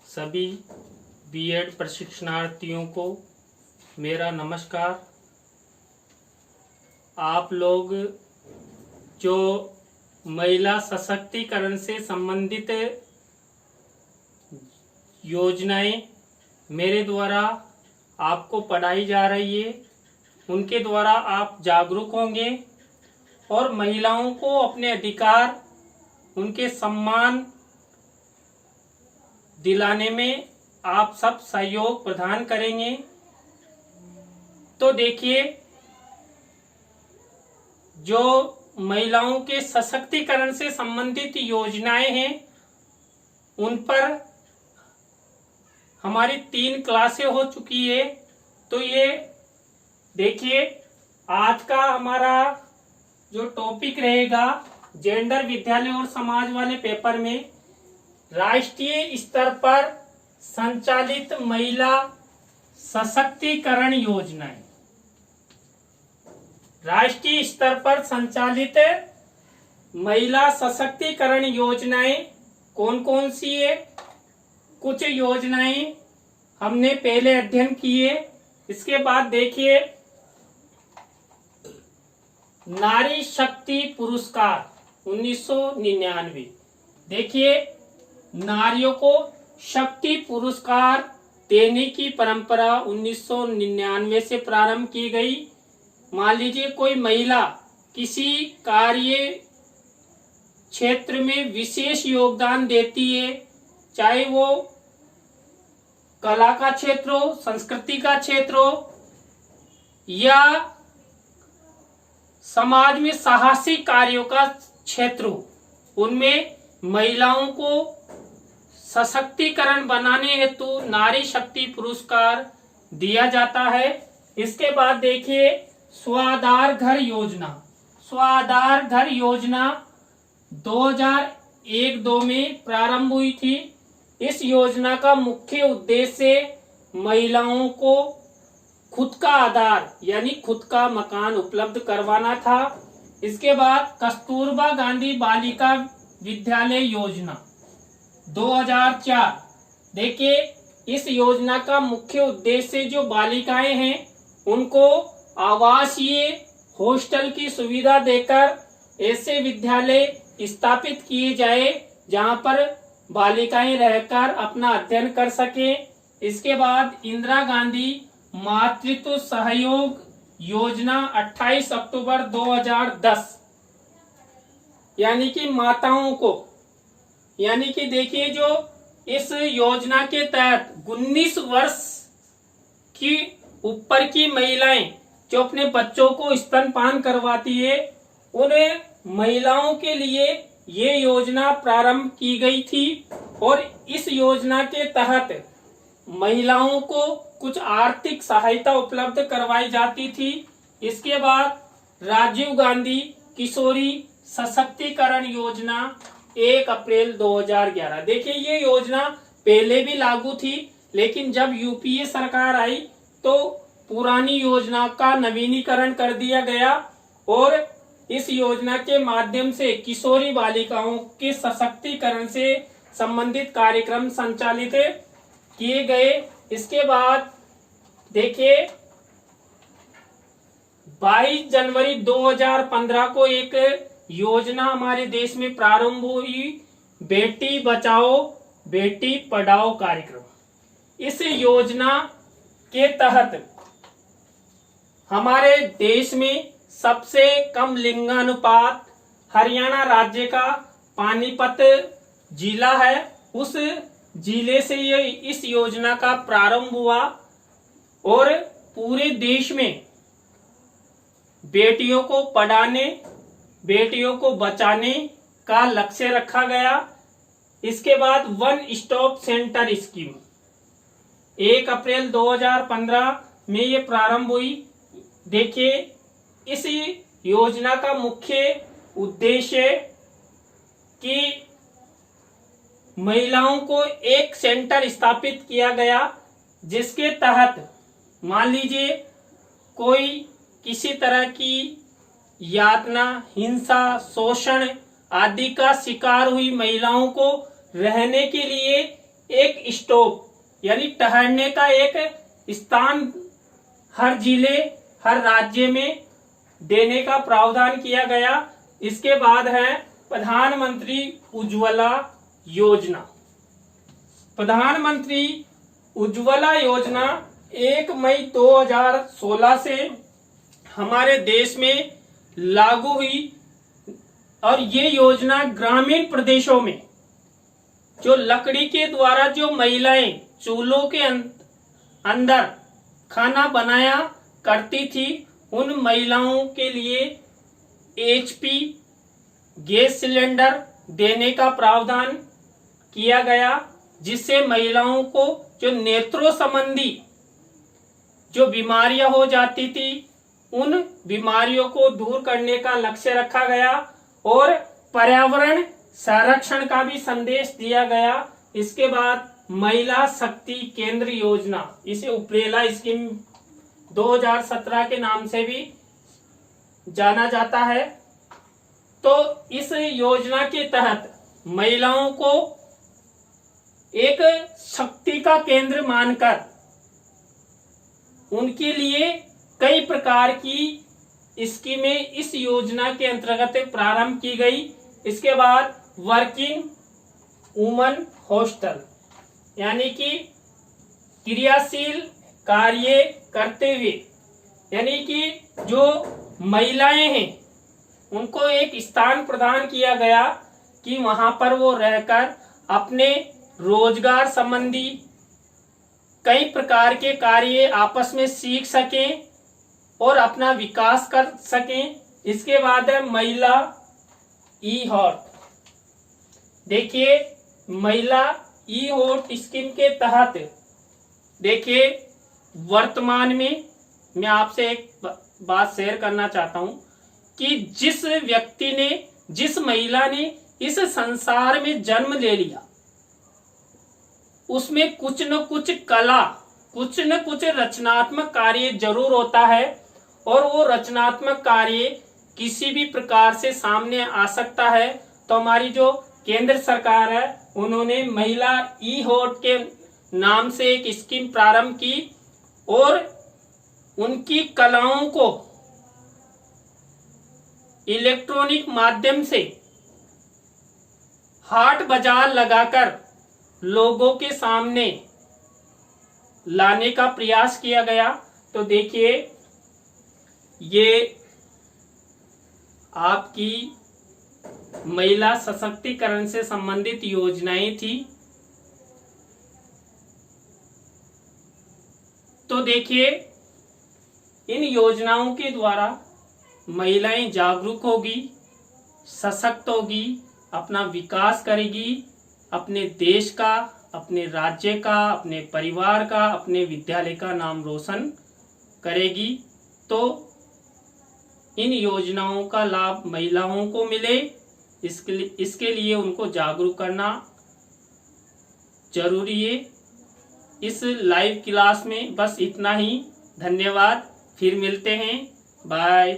सभी बीएड प्रशिक्षणार्थियों को मेरा नमस्कार। आप लोग जो महिला सशक्तिकरण से संबंधित योजनाएं मेरे द्वारा आपको पढ़ाई जा रही है, उनके द्वारा आप जागरूक होंगे और महिलाओं को अपने अधिकार, उनके सम्मान दिलाने में आप सब सहयोग प्रदान करेंगे। तो देखिए, जो महिलाओं के सशक्तिकरण से संबंधित योजनाएं हैं, उन पर हमारी 3 क्लासें हो चुकी है। तो ये देखिए, आज का हमारा जो टॉपिक रहेगा, जेंडर विद्यालय और समाज वाले पेपर में राष्ट्रीय स्तर पर संचालित महिला सशक्तिकरण योजनाएं। राष्ट्रीय स्तर पर संचालित महिला सशक्तिकरण योजनाएं कौन कौन सी है? कुछ योजनाएं हमने पहले अध्ययन किए। इसके बाद देखिए, नारी शक्ति पुरस्कार 1999। देखिए, नारियों को शक्ति पुरस्कार देने की परंपरा 1999 से प्रारंभ की गई। मान लीजिए कोई महिला किसी कार्य क्षेत्र में विशेष योगदान देती है, चाहे वो कला का क्षेत्र हो, संस्कृति का क्षेत्र हो, या समाज में साहसिक कार्यों का क्षेत्र हो, उनमें महिलाओं को सशक्तिकरण बनाने हेतु नारी शक्ति पुरस्कार दिया जाता है। इसके बाद देखिए, स्वाधार घर योजना। स्वाधार घर योजना 2001-2 में प्रारंभ हुई थी। इस योजना का मुख्य उद्देश्य महिलाओं को खुद का आधार यानी खुद का मकान उपलब्ध करवाना था। इसके बाद कस्तूरबा गांधी बालिका विद्यालय योजना 2004। देखिए, इस योजना का मुख्य उद्देश्य जो बालिकाएं हैं उनको आवासीय हॉस्टल की सुविधा देकर ऐसे विद्यालय स्थापित किए जाए जहां पर बालिकाएं रहकर अपना अध्ययन कर सके। इसके बाद इंदिरा गांधी मातृत्व सहयोग योजना 28 अक्टूबर 2010, यानी कि माताओं को, यानी कि देखिए, जो इस योजना के तहत 19 वर्ष की ऊपर की महिलाएं जो अपने बच्चों को स्तनपान करवाती है, उन्हें महिलाओं के लिए ये योजना प्रारंभ की गई थी। और इस योजना के तहत महिलाओं को कुछ आर्थिक सहायता उपलब्ध करवाई जाती थी। इसके बाद राजीव गांधी किशोरी सशक्तिकरण योजना 1 अप्रैल 2011। देखिए, ये योजना पहले भी लागू थी, लेकिन जब यूपीए सरकार आई तो पुरानी योजना का नवीनीकरण कर दिया गया और इस योजना के माध्यम से किशोरी बालिकाओं के सशक्तिकरण से संबंधित कार्यक्रम संचालित किए गए। इसके बाद देखिए, 22 जनवरी 2015 को एक योजना हमारे देश में प्रारंभ हुई, बेटी बचाओ बेटी पढ़ाओ कार्यक्रम। इस योजना के तहत हमारे देश में सबसे कम लिंगानुपात हरियाणा राज्य का पानीपत जिला है। उस जिले से ये इस योजना का प्रारंभ हुआ और पूरे देश में बेटियों को पढ़ाने, बेटियों को बचाने का लक्ष्य रखा गया। इसके बाद वन स्टॉप सेंटर स्कीम 1 अप्रैल 2015 में ये प्रारंभ हुई। देखिए, इस योजना का मुख्य उद्देश्य कि महिलाओं को एक सेंटर स्थापित किया गया, जिसके तहत मान लीजिए कोई किसी तरह की यातना, हिंसा, शोषण आदि का शिकार हुई महिलाओं को रहने के लिए एक स्टॉप यानी ठहरने का एक स्थान हर जिले हर राज्य में देने का प्रावधान किया गया। इसके बाद है प्रधानमंत्री उज्ज्वला योजना। प्रधानमंत्री उज्ज्वला योजना 1 मई 2016 से हमारे देश में लागू हुई और ये योजना ग्रामीण प्रदेशों में जो लकड़ी के द्वारा जो महिलाएं चूल्हों के अंदर खाना बनाया करती थी उन महिलाओं के लिए HP गैस सिलेंडर देने का प्रावधान किया गया, जिससे महिलाओं को जो नेत्रों संबंधी जो बीमारियां हो जाती थी उन बीमारियों को दूर करने का लक्ष्य रखा गया और पर्यावरण संरक्षण का भी संदेश दिया गया। इसके बाद महिला शक्ति केंद्र योजना, इसे उपरेला स्कीम 2017 के नाम से भी जाना जाता है। तो इस योजना के तहत महिलाओं को एक शक्ति का केंद्र मानकर उनके लिए कई प्रकार की स्कीमें इस योजना के अंतर्गत प्रारंभ की गई। इसके बाद वर्किंग वुमन हॉस्टल यानी कि क्रियाशील कार्य करते हुए यानी कि जो महिलाएं हैं उनको एक स्थान प्रदान किया गया कि वहां पर वो रहकर अपने रोजगार संबंधी कई प्रकार के कार्य आपस में सीख सकें और अपना विकास कर सकें। इसके बाद है महिला ई-हॉट। देखिए महिला ई-हॉट स्कीम के तहत देखिए वर्तमान में मैं आपसे एक बात शेयर करना चाहता हूं कि जिस व्यक्ति ने जिस महिला ने इस संसार में जन्म ले लिया उसमें कुछ न कुछ कला कुछ न कुछ रचनात्मक कार्य जरूर होता है और वो रचनात्मक कार्य किसी भी प्रकार से सामने आ सकता है। तो हमारी जो केंद्र सरकार है उन्होंने महिला ई-हॉट के नाम से एक स्कीम प्रारंभ की और उनकी कलाओं को इलेक्ट्रॉनिक माध्यम से हाट बाजार लगाकर लोगों के सामने लाने का प्रयास किया गया। तो देखिए ये आपकी महिला सशक्तिकरण से संबंधित योजनाएं थी। तो देखिए इन योजनाओं के द्वारा महिलाएं जागरूक होगी, सशक्त होगी, अपना विकास करेगी, अपने देश का, अपने राज्य का, अपने परिवार का, अपने विद्यालय का नाम रोशन करेगी। तो इन योजनाओं का लाभ महिलाओं को मिले इसके लिए उनको जागरूक करना जरूरी है। इस लाइव क्लास में बस इतना ही। धन्यवाद। फिर मिलते हैं। बाय।